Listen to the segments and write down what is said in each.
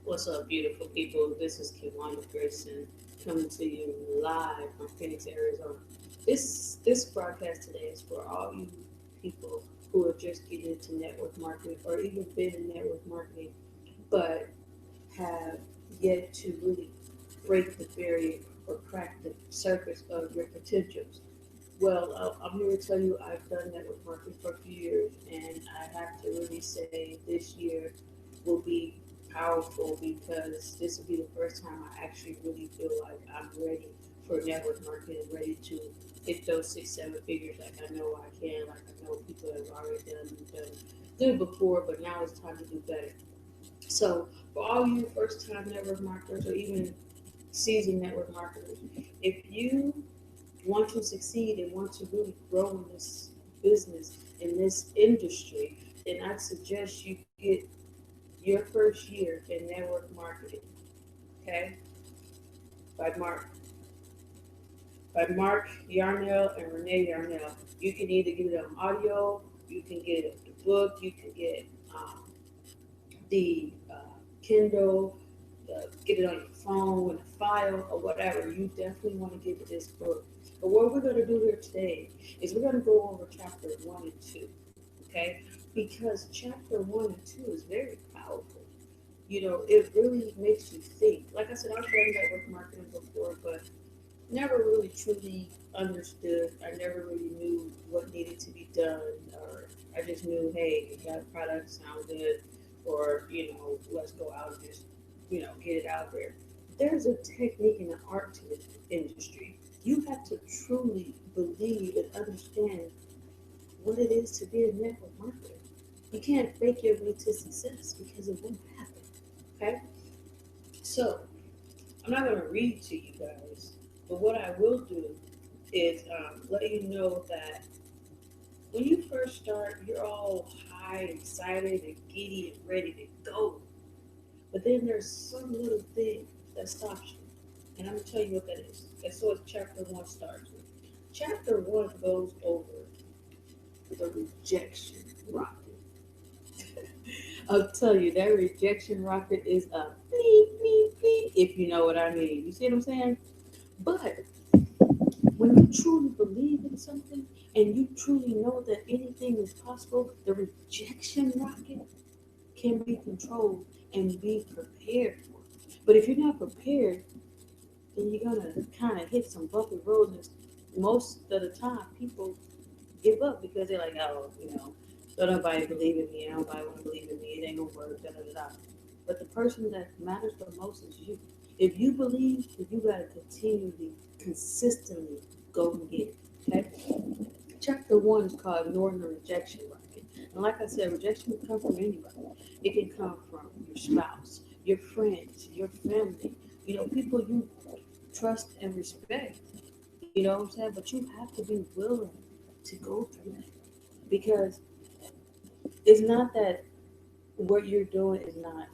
What's up, beautiful people? This is Kiwana Grayson coming to you live from Phoenix, Arizona. This broadcast today is for all you people who are just getting into network marketing or even been in network marketing, but have yet to really break the barrier or crack the surface of your potentials. Well, I'm here to tell you I've done network marketing for a few years, and I have to really say this year will be powerful because this will be the first time I actually really feel like I'm ready for network marketing, ready to hit those 6, 7 figures like I know I can, like I know people have already done it before, but now it's time to do better. So, for all you first time network marketers or even seasoned network marketers, if you want to succeed and want to really grow in this business, in this industry, then I suggest you get your first year in network marketing, okay? By Mark. By Mark Yarnell and Renee Yarnell. You can either get it on audio, you can get the book, you can get the Kindle, get it on your phone with a file or whatever. You definitely want to get this book. But what we're going to do here today is we're going to go over chapter 1 and 2, okay? Because chapter 1 and 2 is very powerful. It really makes you think. Like I said, I've done network marketing before, but never really truly understood. I never really knew what needed to be done, or I just knew, hey, that product sounds good, or let's go out and just get it out there. There's a technique and an art to this industry. You have to truly believe and understand what it is to be a network marketer. You can't fake your way to success because it won't happen. Okay, so I'm not going to read to you guys, but what I will do is let you know that when you first start, you're all high, excited, and giddy, and ready to go. But then there's some little thing that stops you. And I'm going to tell you what that is. And so it's chapter 1 starts with. Chapter 1 goes over the rejection rocket. I'll tell you, that rejection rocket is a beep, beep, beep, if you know what I mean. You see what I'm saying? But when you truly believe in something and you truly know that anything is possible, the rejection rocket can be controlled and be prepared for. But if you're not prepared, then you're gonna kind of hit some bumpy roads. And most of the time, people give up because they're like, oh, don't nobody believe in me. Nobody want to believe in me. It ain't gonna work. Da, da, da, da. But the person that matters the most is you. If you believe, then you gotta continually, consistently go and get it. Okay. Chapter 1 is called ignoring the rejection rocket. And like I said, rejection can come from anybody. It can come from your spouse, your friends, your family. People you trust and respect. You know what I'm saying? But you have to be willing to go through that because it's not that what you're doing is not.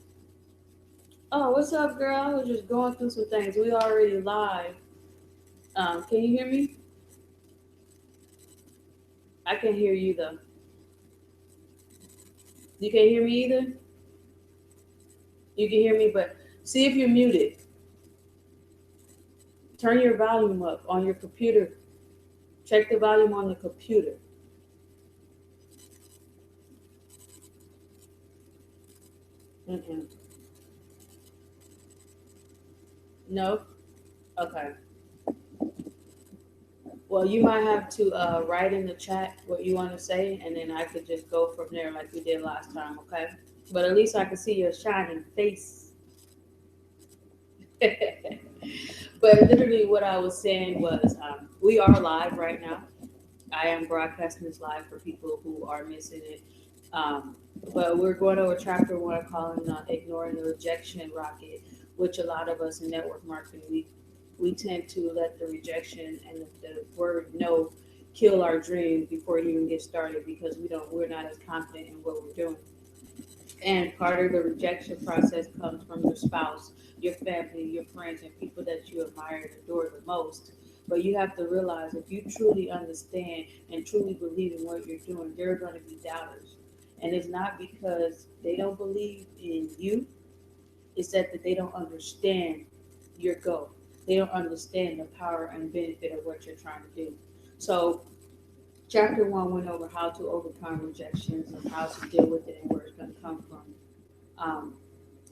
Oh, what's up, girl? I was just going through some things. We already live. Can you hear me? I can't hear you though. You can't hear me either. You can hear me, but see if you're muted. Turn your volume up on your computer. Check the volume on the computer. Mm-mm. No. Okay. Well, you might have to write in the chat what you want to say, and then I could just go from there like we did last time. Okay. But at least I can see your shining face. But literally, what I was saying was, we are live right now. I am broadcasting this live for people who are missing it. Um, but we're going over chapter 1, calling ignoring the rejection rocket, which a lot of us in network marketing we tend to let the rejection and the word no kill our dreams before it even gets started because we're not as confident in what we're doing. And part of the rejection process comes from your spouse, your family, your friends, and people that you admire and adore the most. But you have to realize if you truly understand and truly believe in what you're doing, there are going to be doubters. And it's not because they don't believe in you, It's that they don't understand your goal. They don't understand the power and benefit of what you're trying to do. So chapter one went over how to overcome rejections and how to deal with it and where it's going to come from. Um,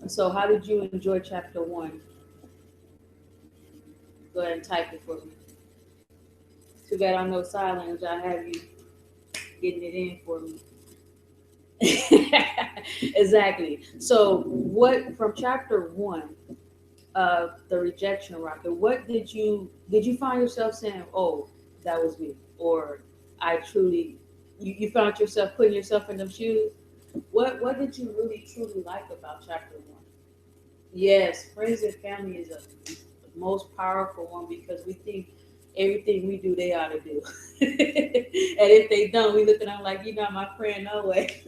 so how did you enjoy chapter one? Go ahead and type it for me. Too bad I'm no silence. I have you getting it in for me. Exactly. So what from chapter one of the rejection rocket, what did you find yourself saying, oh, that was me? Or I truly you found yourself putting yourself in them shoes? What did you really truly like about chapter one? Yes, friends and family is the most powerful one because we think everything we do they ought to do. And if they don't, we look at them like you're not my friend, no way.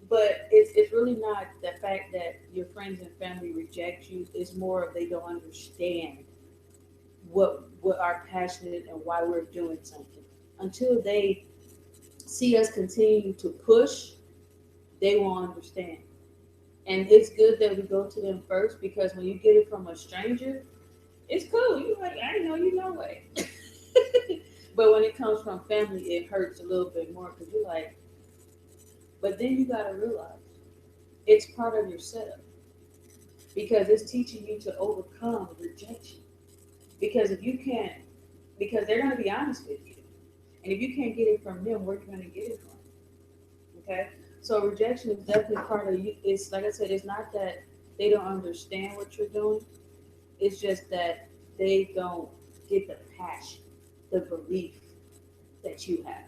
But it's really not the fact that your friends and family reject you. It's more of they don't understand what our passion is and why we're doing something. Until they see us continue to push, they won't understand. And it's good that we go to them first because when you get it from a stranger, it's cool. You like, I didn't know you no way. But when it comes from family, it hurts a little bit more because you're like, but then you gotta realize it's part of your setup because it's teaching you to overcome rejection. Because if you can't, because they're gonna be honest with you, and if you can't get it from them, where you gonna get it from? Okay, so rejection is definitely part of you. It's like I said, it's not that they don't understand what you're doing. It's just that they don't get the passion, the belief that you have.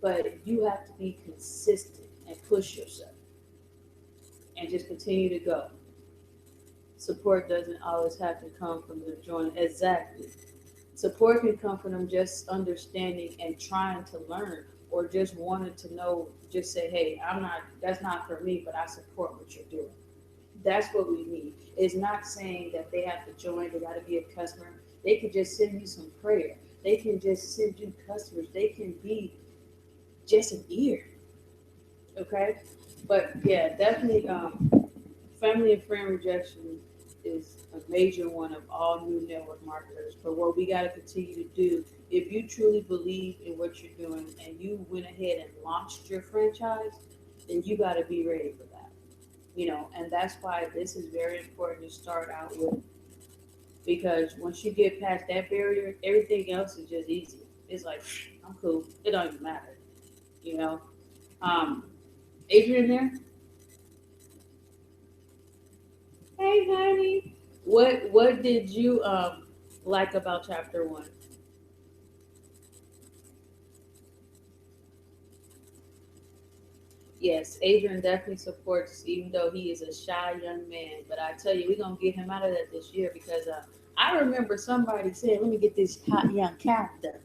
But you have to be consistent and push yourself and just continue to go. Support doesn't always have to come from the joint. Exactly. Support can come from them just understanding and trying to learn or just wanting to know, just say, hey, that's not for me, but I support what you're doing. That's what we need. It's not saying that they have to join, they got to be a customer. They can just send you some prayer. They can just send you customers. They can be just an ear. Okay? But yeah, definitely family and friend rejection is a major one of all new network marketers. But what we got to continue to do, if you truly believe in what you're doing and you went ahead and launched your franchise, then you got to be ready for that. And that's why this is very important to start out with because once you get past that barrier, everything else is just easy. It's like, I'm cool. It don't even matter, you know. Um, Adrian there? Hey, honey. What did you like about chapter one? Yes, Adrian definitely supports, even though he is a shy young man. But I tell you, we're gonna get him out of that this year because I remember somebody said, "Let me get this hot young character,"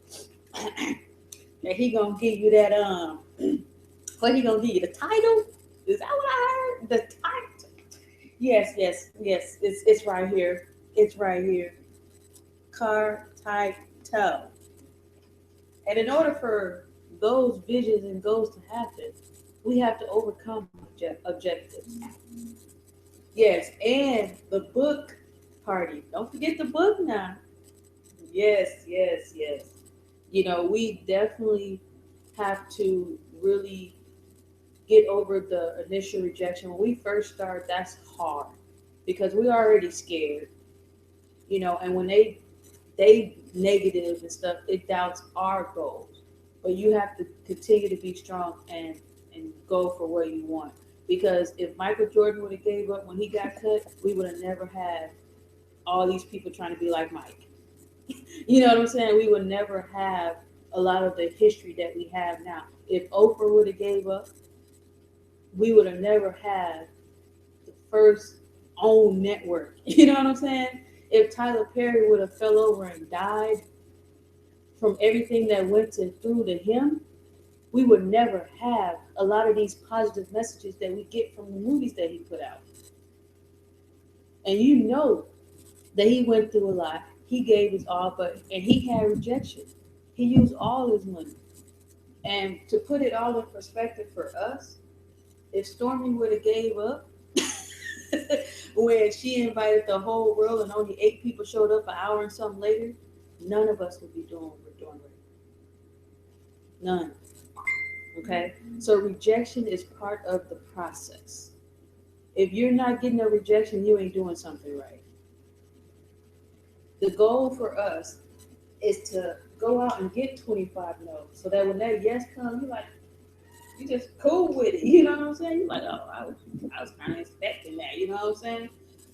and he gonna give you that what he gonna give you the title? Is that what I heard? The title? Yes, yes, yes. It's right here. It's right here. Car type toe. And in order for those visions and goals to happen, we have to overcome objectives. Yes, and the book party. Don't forget the book now. Yes, yes, yes. We definitely have to really get over the initial rejection. When we first start, that's hard because we're already scared, and when they negative and stuff, it doubts our goals. But you have to continue to be strong and go for what you want. Because if Michael Jordan would have gave up when he got cut, we would have never had all these people trying to be like Mike. You know what I'm saying? We would never have a lot of the history that we have now. If Oprah would have gave up, we would have never had the first own network. You know what I'm saying? If Tyler Perry would have fell over and died from everything that went through to him, we would never have a lot of these positive messages that we get from the movies that he put out. And that he went through a lot. He gave his all, and he had rejection. He used all his money. And to put it all in perspective for us, if Stormy would have gave up, when she invited the whole world and only 8 people showed up an hour and something later, none of us would be doing what we're doing right now. None. Okay? So rejection is part of the process. If you're not getting a rejection, you ain't doing something right. The goal for us is to go out and get 25 no's so that when that yes comes, you're like, you just cool with it. You know what I'm saying? You're like, oh, I was kind of expecting that. You know what I'm saying?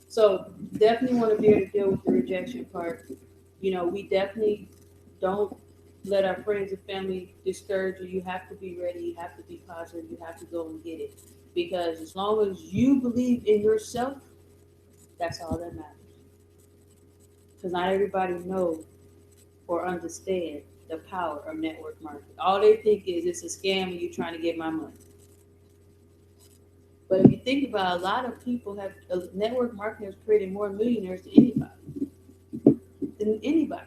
So definitely want to be able to deal with the rejection part. You know, we definitely don't let our friends and family discourage you. You have to be ready. You have to be positive. You have to go and get it. Because as long as you believe in yourself, that's all that matters. Because not everybody knows or understand the power of network marketing. All they think is it's a scam and you're trying to get my money. But if you think about it, a lot of people have network marketing has created more millionaires than anybody.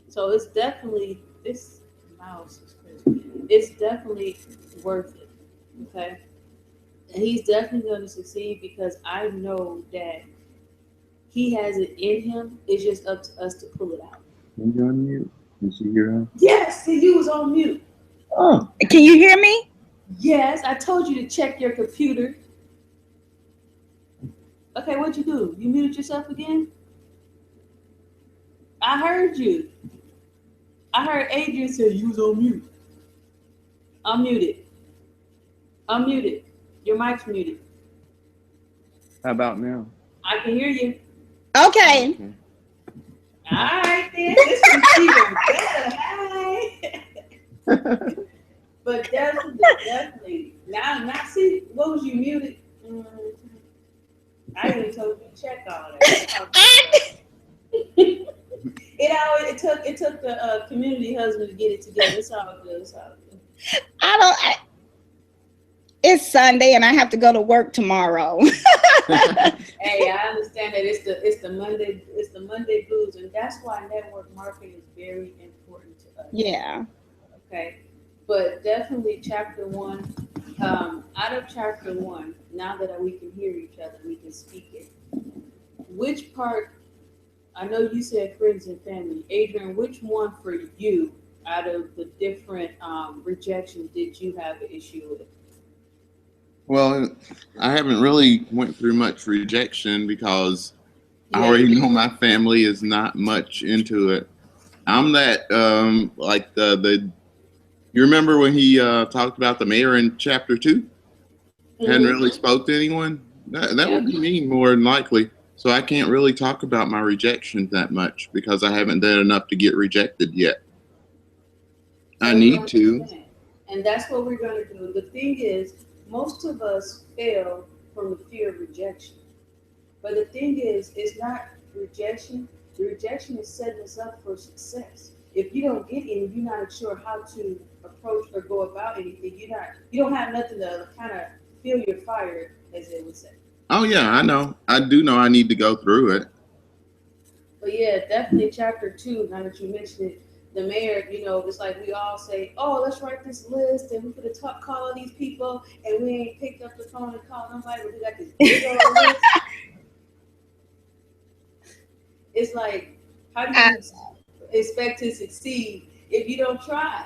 So it's definitely, this mouse is crazy. It's definitely worth it. Okay. And he's definitely going to succeed because I know that he has it in him. It's just up to us to pull it out. Can you unmute? Can she hear him? Yes, see, you was on mute. Oh. Can you hear me? Yes, I told you to check your computer. Okay, what'd you do? You muted yourself again? I heard you. I heard Adrian say you was on mute. Unmuted. Unmuted. Your mic's muted. How about now? I can hear you. Okay. All right, then. This is even better. Hi. But definitely. Now, see, what was you muted? I even told you to check all that. It took the community husband to get it together. It's all good. It's all good. It's Sunday and I have to go to work tomorrow. Hey, I understand that it's the Monday blues, and that's why network marketing is very important to us. Yeah. Okay. But definitely chapter 1, out of chapter 1, now that we can hear each other, we can speak it. Which part, I know you said friends and family. Adrian, which one for you out of the different rejections did you have an issue with? Well, I haven't really went through much rejection because I already know my family is not much into it. I'm that like the you remember when he talked about the mayor in chapter 2? Mm-hmm. Hadn't really spoke to anyone. That would be me more than likely. So I can't really talk about my rejection that much because I haven't done enough to get rejected yet. I need to. And that's what we're going to do. The thing is, most of us fail from the fear of rejection. But the thing is, it's not rejection. The rejection is setting us up for success. If you don't get any, you're not sure how to approach or go about anything. You don't have nothing to kind of fuel your fire, as they would say. Oh yeah, I know. I do know I need to go through it. But yeah, definitely chapter 2, now that you mentioned it, the mayor, it's like we all say, oh, let's write this list and we're going to call all these people and we ain't picked up the phone and called nobody, but we got this big old list. It's like, how do you expect to succeed if you don't try?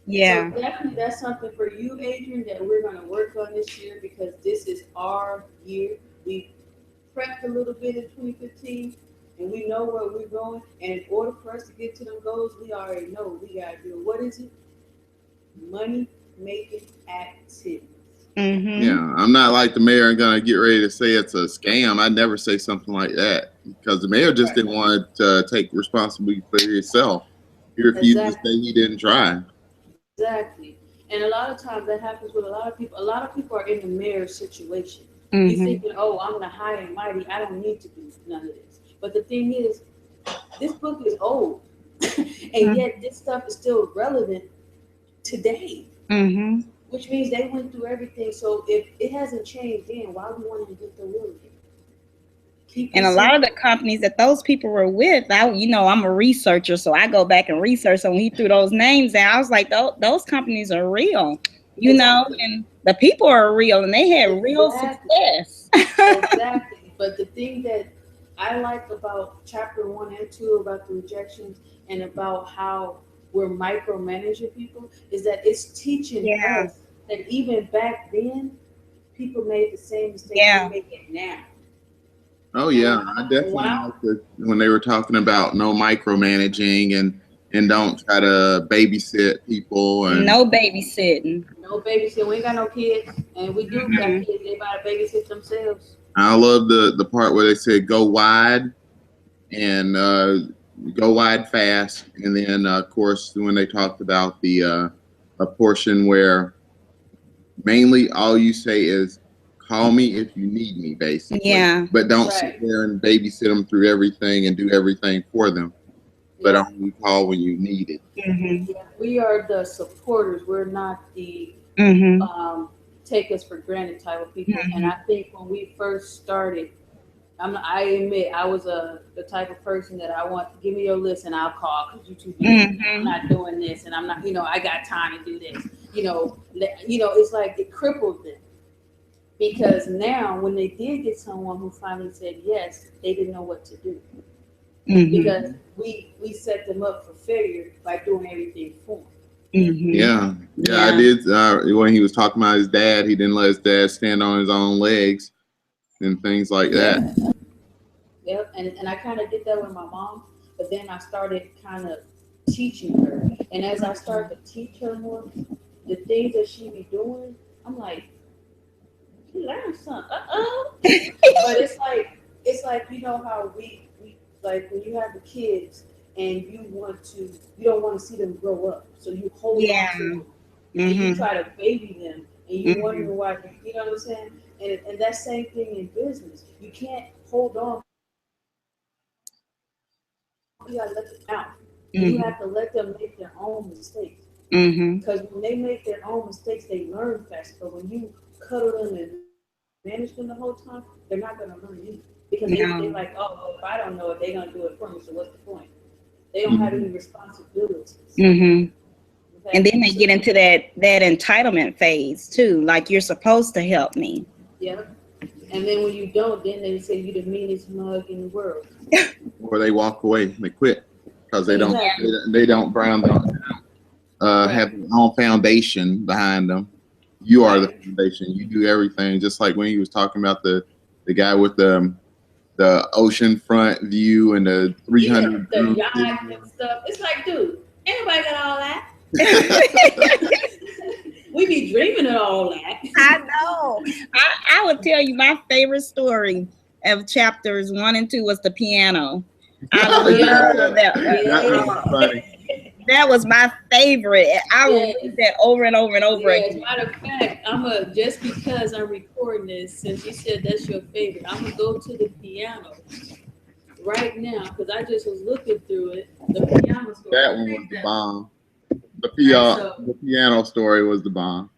Yeah. So definitely that's something for you, Adrian, that we're going to work on this year because this is our year. We prepped a little bit in 2015. And we know where we're going. And in order for us to get to them goals, we already know we got to do. What is it? Money making activities. Mm-hmm. Yeah, I'm not like the mayor and going to get ready to say it's a scam. I'd never say something like that because the mayor just didn't want to take responsibility for himself. He refused to say he didn't try. Exactly. And a lot of times that happens with a lot of people. A lot of people are in the mayor's situation. Mm-hmm. You're thinking, oh, I'm the high and mighty. I don't need to do none of this. But the thing is, this book is old, and yet this stuff is still relevant today. Mm-hmm. Which means they went through everything. So if it hasn't changed then, why we want to get the wheel again? And a lot of the companies that those people were with, I'm a researcher, so I go back and research. So when he threw those names out, I was like, those companies are real, and the people are real, and they had real success. Exactly. thing that I like about chapter 1 and 2 about the rejections and about how we're micromanaging people is that it's teaching Yeah. us that even back then people made the same mistakes Yeah. we make it now. Oh And yeah, when I definitely I like when they were talking about no micromanaging and don't try to babysit people and No babysitting. no babysit, we ain't got no kids, and we do got Mhm. kids. They gotta babysit themselves. I love the part where they said go wide and go wide fast, and then of course when they talked about the a portion where mainly all you say is call me if you need me, basically, Yeah. but don't sit Right. there and babysit them through everything and do everything for them, but Yeah. only call when you need it. Mhm. Yeah. We are the supporters. We're not the Mhm. take us for granted type of people. And Mhm. I think when we first started, I admit I was the type of person that I want. Give me your list and I'll call because you too busy. I'm Mhm. not doing this, and I'm not. I got time to do this. It's like it crippled them because now when they did get someone who finally said yes, they didn't know what to do Mhm. because we set them up for failure by doing everything for them. Mhm. Yeah, I Yeah. did. When he was talking about his dad, he didn't let his dad stand on his own legs and things like that. Yep, and I kind of did that with my mom, but then I started kind of teaching her, and as I started to teach her more, the things that she be doing, I'm like, she learned something. But it's like how we like when you have the kids and you don't want to see them grow up, so you hold on Yeah. to them and you Mhm. try to baby them and you wonder Mhm. why, you know what I'm saying? And that same thing in business, you can't hold on. You gotta let them out, and you Mhm. have to let them make their own mistakes. Mhm. Because when they make their own mistakes, they learn faster. But when you cuddle them and manage them the whole time, they're not gonna learn either. Because they No. like, oh, well, if I don't know it, they're gonna do it for me. So what's the point? They don't have Mhm. any responsibilities. Mhm. And Okay, then they so get into that entitlement phase too. Like you're supposed to help me. yeah. And then when you don't, then they say you the meanest mug in the world. Or they walk away, they quit because they don't Exactly. they don't ground them, have Right. their own foundation behind them. You are the Right. foundation. You do everything, just like when he was talking about the guy with the ocean front view and the Yeah, 300 the room yacht and stuff. It's like, dude, anybody got all that? We be dreaming of all that. I know. I would tell you my favorite story of chapters 1 and 2 was the piano. I love that. That Yes. was funny. That was my favorite. I would Yes. read that over and over and over Yes. again. Matter of fact, just because I'm recording this, since you said that's your favorite, I'm gonna go to the piano right now because I just was looking through it. The piano story. That I'm gonna one was read the that. bomb. All right, so The piano story was the bomb.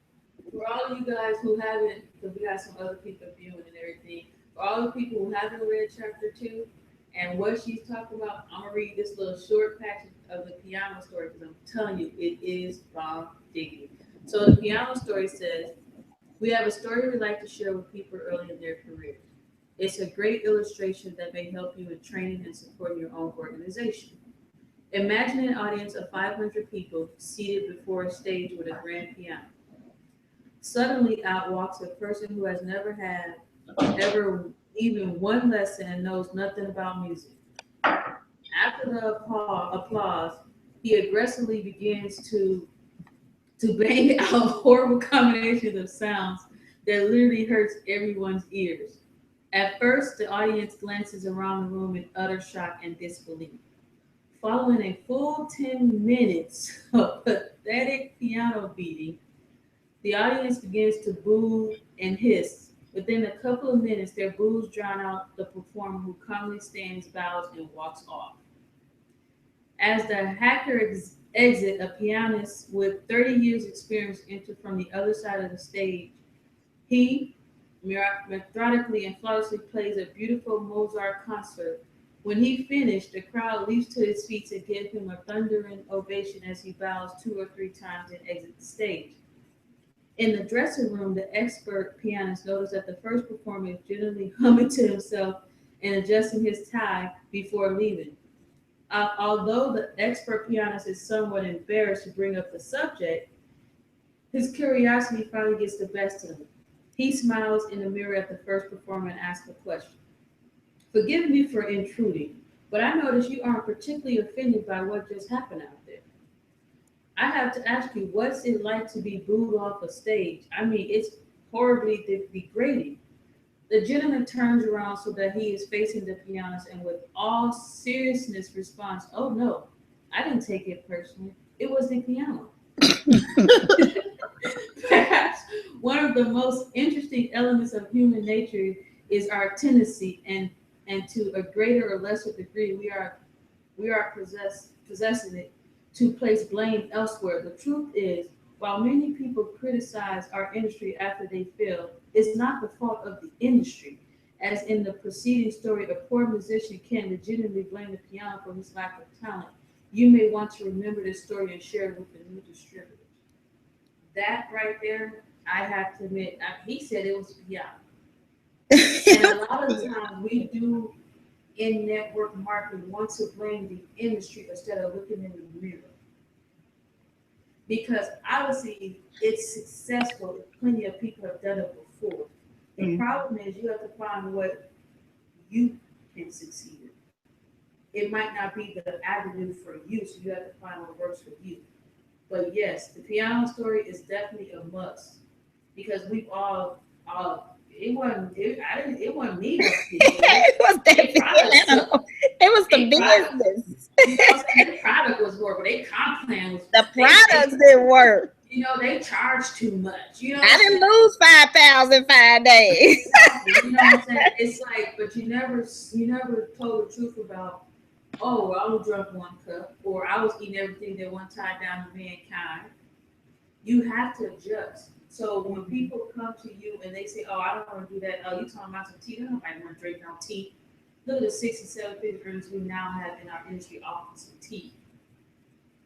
for all of you guys who haven't, because we got some other people viewing and everything, for all the people who haven't read chapter 2 and what she's talking about, I'm gonna read this little short passage of the piano story because I'm telling you, it is bomb diggity. So the piano story says, we have a story we'd like to share with people early in their career. It's a great illustration that may help you in training and supporting your own organization. Imagine an audience of 500 people seated before a stage with a grand piano. Suddenly out walks a person who has never had ever even one lesson and knows nothing about music. After the applause, he aggressively begins to bang out horrible combinations of sounds that literally hurts everyone's ears. At first, the audience glances around the room in utter shock and disbelief. Following a full 10 minutes of pathetic piano beating, the audience begins to boo and hiss. Within a couple of minutes, their boos drown out the performer who calmly stands, bows, and walks off. As the exit, a pianist with 30 years' experience enters from the other side of the stage. He methodically and flawlessly plays a beautiful Mozart concert. When he finished, the crowd leaps to his feet to give him a thundering ovation as he bows 2 or 3 times and exits the stage. In the dressing room, the expert pianist noticed that the first performer is generally humming to himself and adjusting his tie before leaving. Although the expert pianist is somewhat embarrassed to bring up the subject, his curiosity finally gets the best of him. He smiles in the mirror at the first performer and asks a question. Forgive me for intruding, but I notice you aren't particularly offended by what just happened out there. I have to ask you, what's it like to be booed off a stage? I mean, it's horribly degrading. The gentleman turns around so that he is facing the pianist and with all seriousness responds, "Oh no, I didn't take it personally. It was the piano." Perhaps one of the most interesting elements of human nature is our tendency, and to a greater or lesser degree, we are possessing it to place blame elsewhere. The truth is, while many people criticize our industry after they fail, it's not the fault of the industry. As in the preceding story, a poor musician can legitimately blame the piano for his lack of talent. You may want to remember this story and share it with the new distributors. That right there, I have to admit, he said it was the piano. And a lot of times we do in network marketing want to blame the industry instead of looking in the mirror. Because obviously it's successful. Plenty of people have done it before. The problem is you have to find what you can succeed in. It might not be the avenue for you, so you have to find what works for you. But yes, the piano story is definitely a must because we've all it wasn't me. It was that piano. It was the business. You know what I'm saying? Their product was working. Their comp plan was. The products didn't work. You know, they charged too much. You know, I didn't lose 5 pounds in 5 days. Exactly. You know what I'm saying? It's like, but you never told the truth about. Oh, well, I was drunk 1 cup, or I was eating everything that one tied down to mankind. You have to adjust. So when people come to you and they say, "Oh, I don't want to do that," "Oh, you talking about some tea?" They don't want to drink no tea. Look at the 6 and 7 figure earners we now have in our industry offering some tea.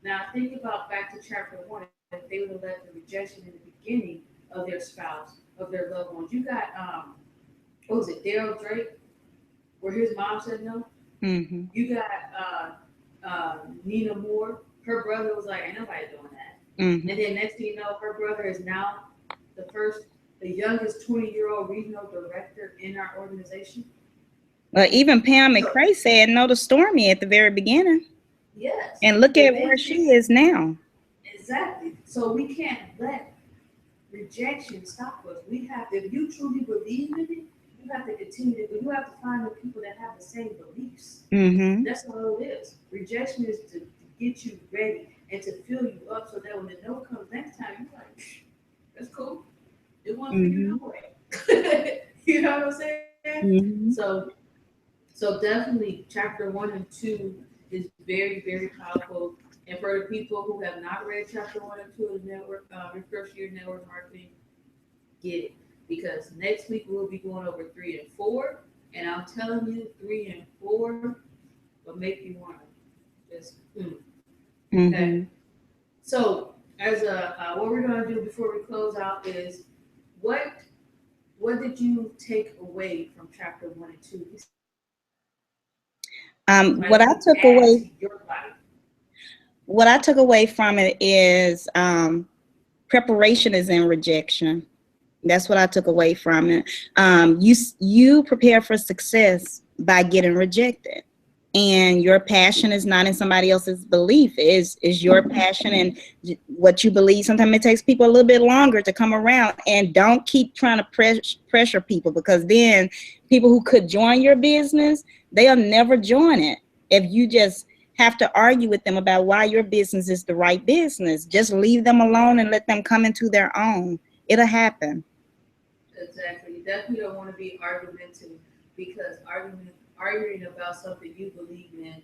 Now think about back to chapter 1. If they would have let the rejection in the beginning of their spouse, of their loved ones. You got what was it, Daryl Drake, where his mom said no. Mm-hmm. You got Nina Moore. Her brother was like, "Ain't nobody doing that." Mm-hmm. And then next thing you know, her brother is now the youngest 20-year-old regional director in our organization. Well, even Pam McCray said no to Stormy at the very beginning. Yes. And look at where she is now. Exactly. So we can't let rejection stop us. We have, if you truly believe in it, you have to continue to. You have to find the people that have the same beliefs. Mm-hmm. That's all it is. Rejection is to get you ready and to fill you up so that when the no comes next time, you're like, "That's cool. It wasn't for you no way." You know what I'm saying? Mm-hmm. So definitely chapter 1 and 2 is very, very powerful. And for the people who have not read chapter 1 and 2 of the network, Refresh Your Network Marketing, get it. Because next week we'll be going over 3 and 4. And I'm telling you, 3 and 4 will make you want to just, Mm-hmm. Okay. So as what we're going to do before we close out is what did you take away from chapter 1 and 2? What I took away from it is preparation is in rejection. That's what I took away from it. You prepare for success by getting rejected, and your passion is not in somebody else's belief. Is your passion and what you believe. Sometimes it takes people a little bit longer to come around, and don't keep trying to pressure people, because then people who could join your business, they'll never join it. If you just have to argue with them about why your business is the right business, just leave them alone and let them come into their own. It'll happen. Exactly. You definitely don't want to be argumentative, because arguing about something you believe in,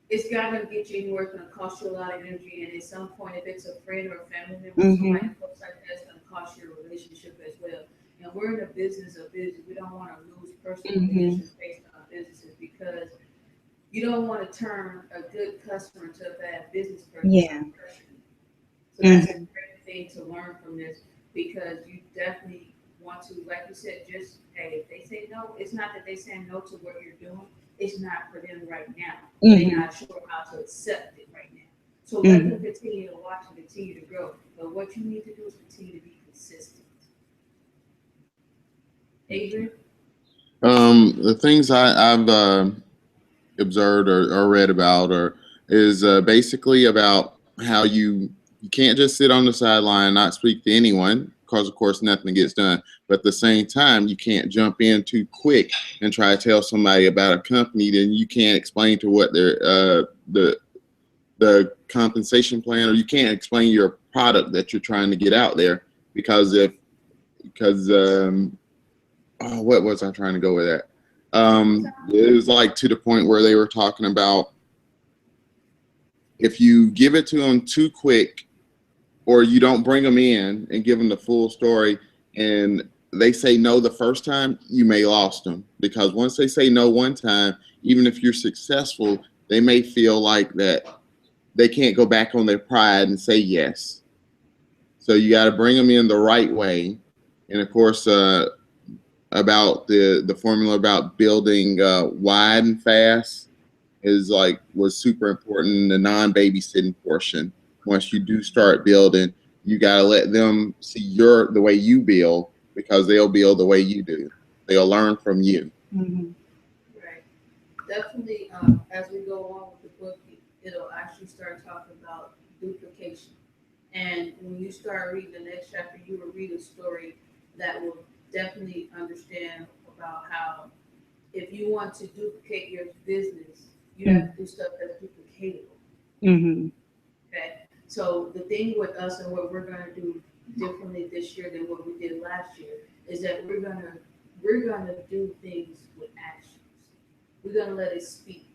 it's not going to get you anywhere. It's going to cost you a lot of energy. And at some point, if it's a friend or a family member, somebody close like that, it's going to cost you a relationship as well. And we're in the business of business. We don't want to lose personal relations based on businesses, because you don't want to turn a good customer to a bad business person. Yeah. So that's a great thing to learn from this, because you definitely want want to, like you said, just, hey, if they say no, it's not that they saying no to what you're doing. It's not for them right now. They're not sure how to accept it right now. So let them continue to watch and continue to grow. But what you need to do is continue to be consistent. Adrian? The things I've observed or read about is basically about how you can't just sit on the sideline and not speak to anyone, because of course nothing gets done. But at the same time, you can't jump in too quick and try to tell somebody about a company. Then you can't explain to what their the compensation plan, or you can't explain your product that you're trying to get out there, because what was I trying to go with that? It was like to the point where they were talking about if you give it to them too quick, or you don't bring them in and give them the full story, and they say no the first time, you may lost them, because once they say no one time, even if you're successful, they may feel like that they can't go back on their pride and say yes. So you got to bring them in the right way. And of course, about the formula about building wide and fast was super important in the non-babysitting portion. Once you do start building, you got to let them see the way you build, because they'll build the way you do. They'll learn from you. Right. Definitely, as we go on with the book, it'll actually start talking about duplication. And when you start reading the next chapter, you will read a story that will definitely understand about how if you want to duplicate your business, you have to do stuff that's duplicatable. Okay. So the thing with us and what we're going to do differently this year than what we did last year is that we're gonna do things with actions. We're gonna let it speak.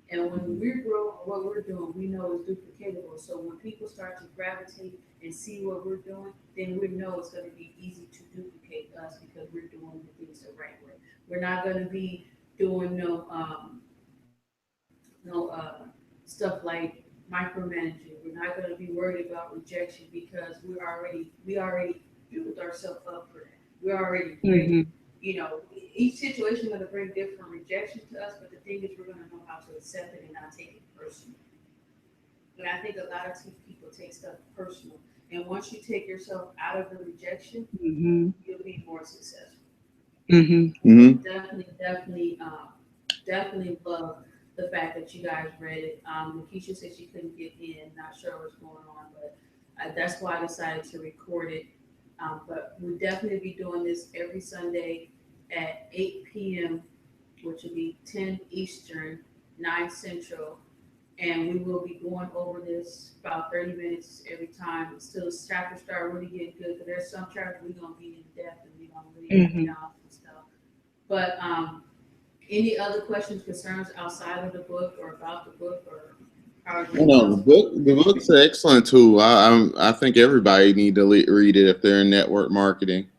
And when we're growing, what we're doing, we know is duplicatable. So when people start to gravitate and see what we're doing, then we know it's going to be easy to duplicate us, because we're doing the things the right way. We're not going to be doing no stuff like micromanaging. We're not going to be worried about rejection, because we already built ourselves up for that. We're already ready. You know, each situation is going to bring different rejection to us, but the thing is, we're going to know how to accept it and not take it personally. But I think a lot of people take stuff personal, and once you take yourself out of the rejection, you'll be more successful. Definitely love the fact that you guys read it. Lakeisha said she couldn't get in, not sure what's going on, but that's why I decided to record it. But we'll definitely be doing this every Sunday at 8 p.m., which will be 10 Eastern, 9 Central. And we will be going over this about 30 minutes every time until the chapters start really getting good. Because there's some chapters we're going to be in depth and we're going to really get down and stuff. But any other questions, concerns outside of the book or about the book, or how? No, the book's an excellent tool. I think everybody need to read it if they're in network marketing.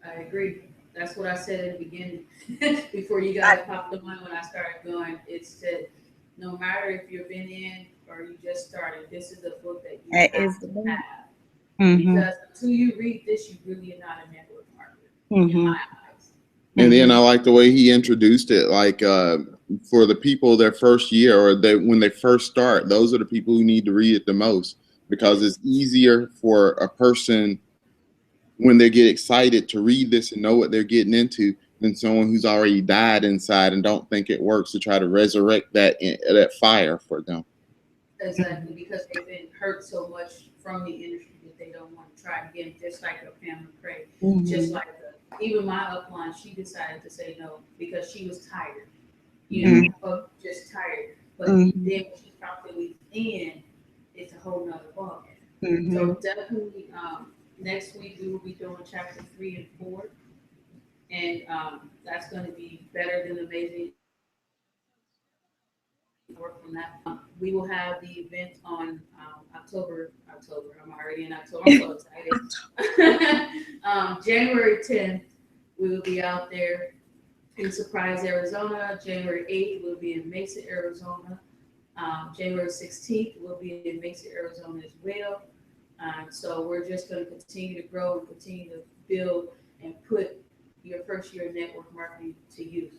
I agree. That's what I said at the beginning. Before you guys popped the one when I started going, it said, no matter if you've been in or you just started, this is a book that you have to have. Because until you read this, you really are not a network marketer in my eyes. And then I like the way he introduced it, like for the people their first year, or when they first start, those are the people who need to read it the most, because it's easier for a person when they get excited to read this and know what they're getting into than someone who's already died inside and don't think it works, to try to resurrect that fire for them. Exactly, because they've been hurt so much from the industry that they don't want to try again, just like a Pam McCrae, just like even my upline, she decided to say no because she was tired, just tired. But then when she found it in, it's a whole nother ballgame. So definitely, next week we will be doing chapter 3 and 4, and that's going to be better than amazing. Work from that. We will have the event on October. I'm already in October. I'm so excited. January 10th, we will be out there in Surprise, Arizona. January 8th, we'll be in Mesa, Arizona. January 16th, we'll be in Mesa, Arizona as well. So we're just going to continue to grow and continue to build and put your first year of network marketing to use.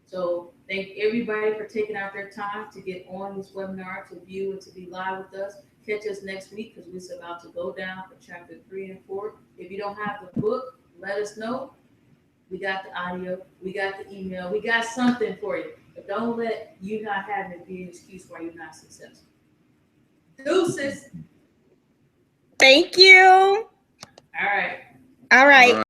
So thank everybody for taking out their time to get on this webinar, to view and to be live with us. Catch us next week because we're about to go down for chapter 3 and 4. If you don't have the book, let us know. We got the audio, we got the email, we got something for you. But don't let you not having it be an excuse why you're not successful. Deuces. Thank you. All right. All right.